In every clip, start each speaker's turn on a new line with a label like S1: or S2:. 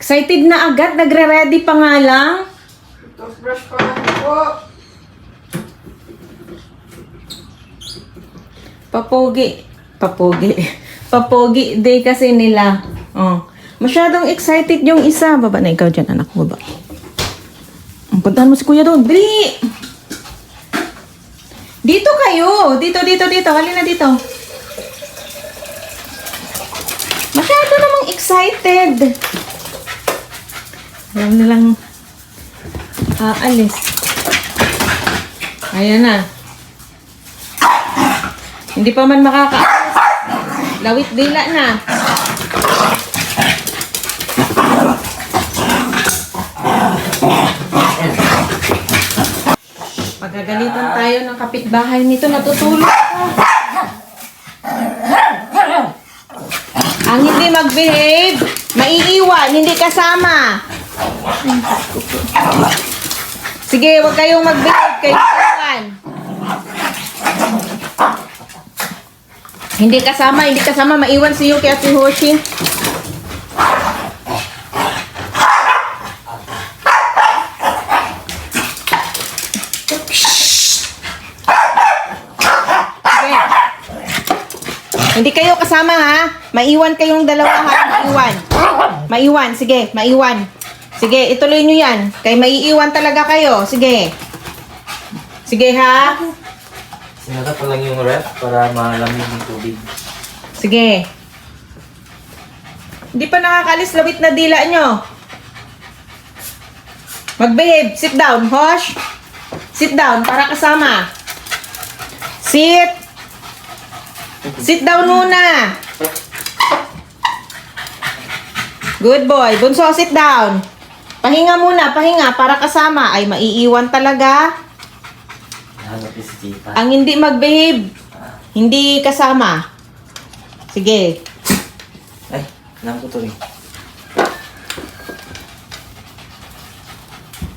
S1: Excited na agad, nagre-ready pa nga lang.
S2: Toothbrush pa lang po.
S1: Papogi day kasi nila. Oh. Masyadong excited yung isa. Baba na ikaw dyan, anak. Baba. Puntahan mo si kuya doon. Dali! Dito kayo. Dito. Halina dito. Masyado namang excited. Alam nilang aalis. Ayan na. Hindi pa man makakaalis. Lawit dila na. Pagkagalitan tayo ng kapitbahay nito, natutulog ka. Ang hindi mag-behave, maiiwan, hindi kasama. Sige, huwag kayong mag-behave, kayo iwan. Hindi kasama, maiwan si Yuki at si Hoshi. Hindi kayo kasama ha. Maiwan kayong dalawa ha. Maiwan. Sige, maiwan. Sige, ituloy nyo yan. Kaya maiiwan talaga kayo. Sige. Sige ha.
S3: Sinata pa lang yung ref para malamig yung tubig.
S1: Sige. Hindi pa nakakalis lawit na dila nyo. Mag-behave. Sit down, Hosh. Sit down para kasama. Sit. Sit down muna. Good boy. Bunso, sit down. Pahinga muna, pahinga para kasama. Ay, maiiwan talaga. Ang hindi mag-behave, hindi kasama. Sige.
S3: Ay, alam ko to rin.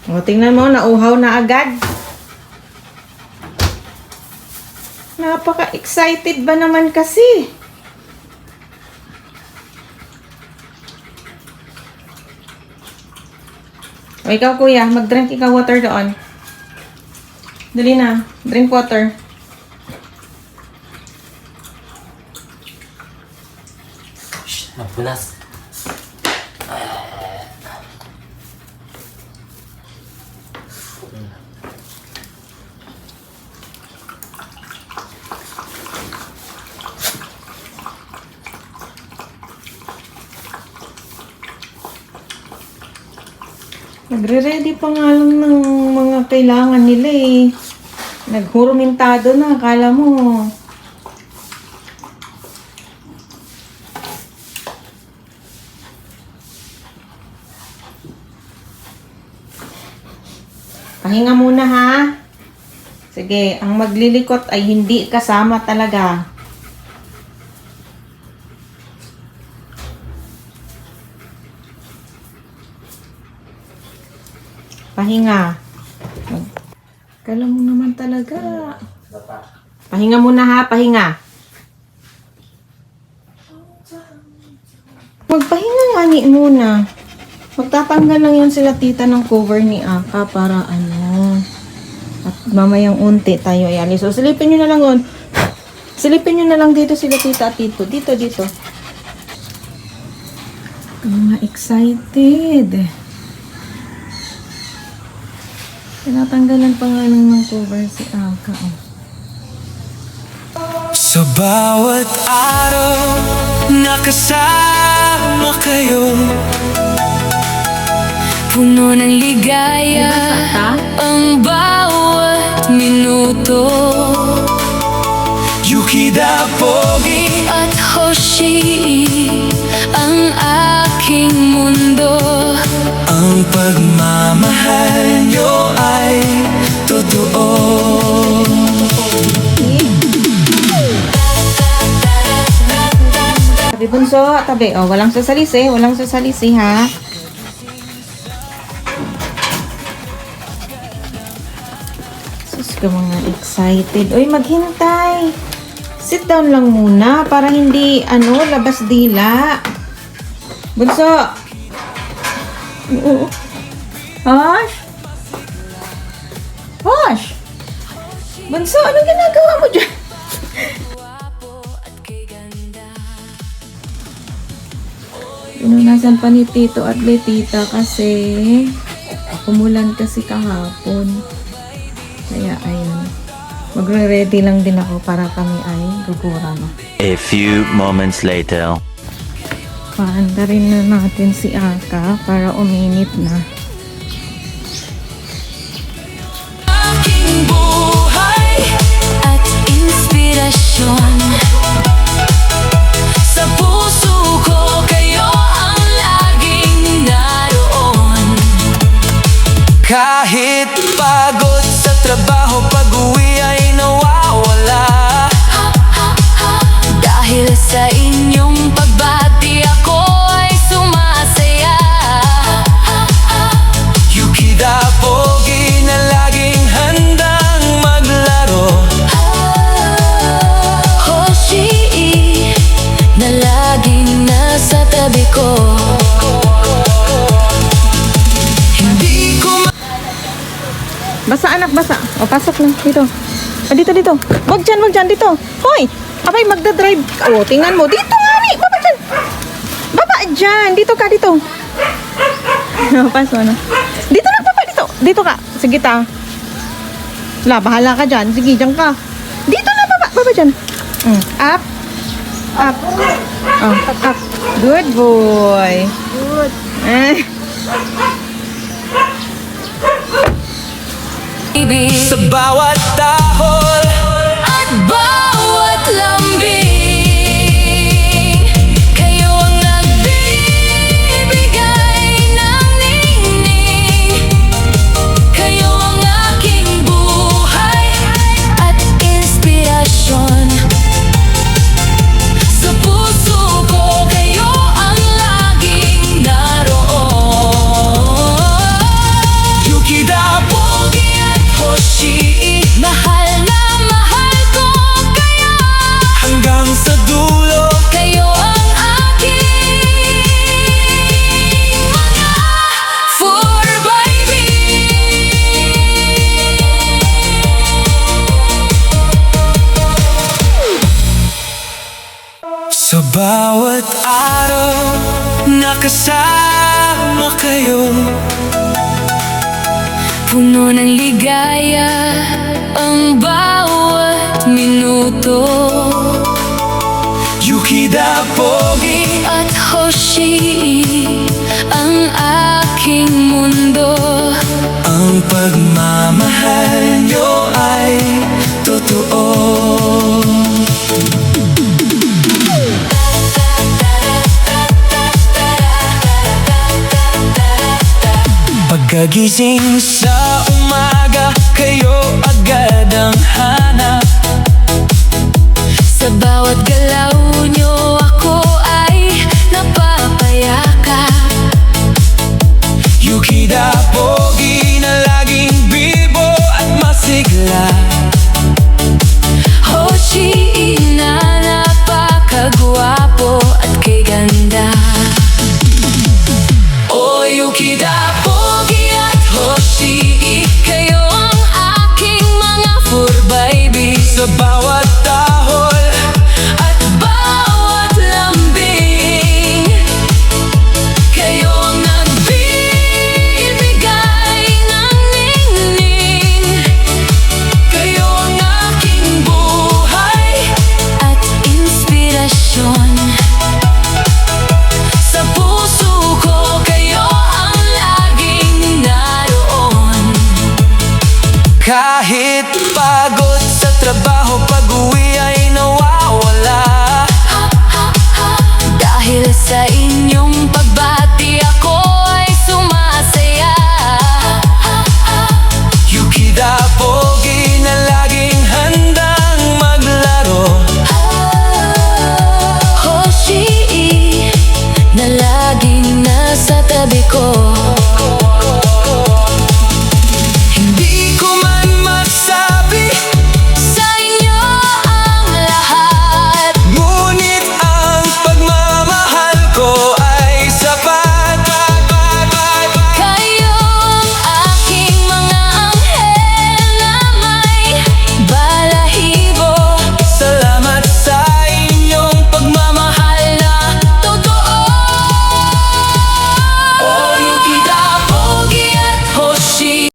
S1: O, tingnan mo, nauhaw na agad. Napaka-excited ba naman kasi? O, ikaw kuya, mag-drink ikaw water doon. Dali na, drink water.
S3: Shh, magpunas.
S1: Nagre-ready pa nga lang ng mga kailangan nila eh. Naghurumintado na, akala mo. Pahinga muna ha. Sige, ang maglilikot ay hindi kasama talaga. Pahinga. Kala mo naman talaga. Pahinga muna ha, pahinga. Magpahinga nga ni muna. Magtatanggal lang yan sila tita ng cover ni Aka para ano. At mamayang unti tayo ay alis. So silipin nyo na lang on. Silipin nyo na lang dito sila tita at dito. Dito. Mga excited. Tinatanggalan pa nga ng cover si Aka. Oh.
S4: Sa bawat araw nakasama kayo, puno ng ligaya ang bawat minuto. Yukida, Pogi at Hoshi ang aking mundo. Ang pagmamahal nyo ay totoo.
S1: Tabi bunso, tabi. Oh, walang sasalisi. Walang sasalisi ha. Sus ka mga excited. Uy, maghintay. Sit down lang muna para hindi, labas dila. Bunso. Oo. Hosh? Hosh? Bunso, ano ginagawa mo dyan? Pinunasan pa ni Tito at Letita kasi akumulan kasi kahapon. Kaya ayun. Magre-ready lang din ako para kami ay gugura na.
S5: A few moments later.
S1: Paanda rin na natin si Aka para uminit na.
S4: Aking buhay at inspirasyon. Sa puso ko kayo ang laging naroon. Kahit pagod sa trabaho, pag-uwi ay nawawala. Dahil sa inyong pagbati ako ay sumasaya. Yukida Pogi na laging handang maglaro. Hoshi na laging nasa tabi ko. Hindi ko
S1: Basa anak, basa. O, pasok na. Dito. Ah, dito. Wag dyan, dito. Hoy! Abay, magdadrive. O, tingnan mo. Dito nga, ni. Baba dyan. Baba dyan. Dito ka, dito. Paso, ano? Dito na, baba, dito. Dito ka. Sige, ta. Wala, bahala ka dyan. Sige, dyan ka. Dito na, baba. Baba dyan. Up. Up. Oh, up. Good boy. Good.
S4: Sa bawat tahol at bawat lambing, kayo ang nagbibigay ng ningning. Kayo ang aking buhay at inspirasyon. Sa puso ko kayo ang laging naroon. Yukida Pogi at Hoshi, mahal na mahal ko kayo. Hanggang sa dulo, kayo ang aking mga for-baby. Sa bawat araw, nakasama kayo. Puno ng ligaya ang bawat minuto. Yukida Pogi at Hoshi, ang aking mundo. Ang pagmamahal nyo ay totoo. Pagkagising sa umaga, kayo agad ang hanap. Sa bawat galaw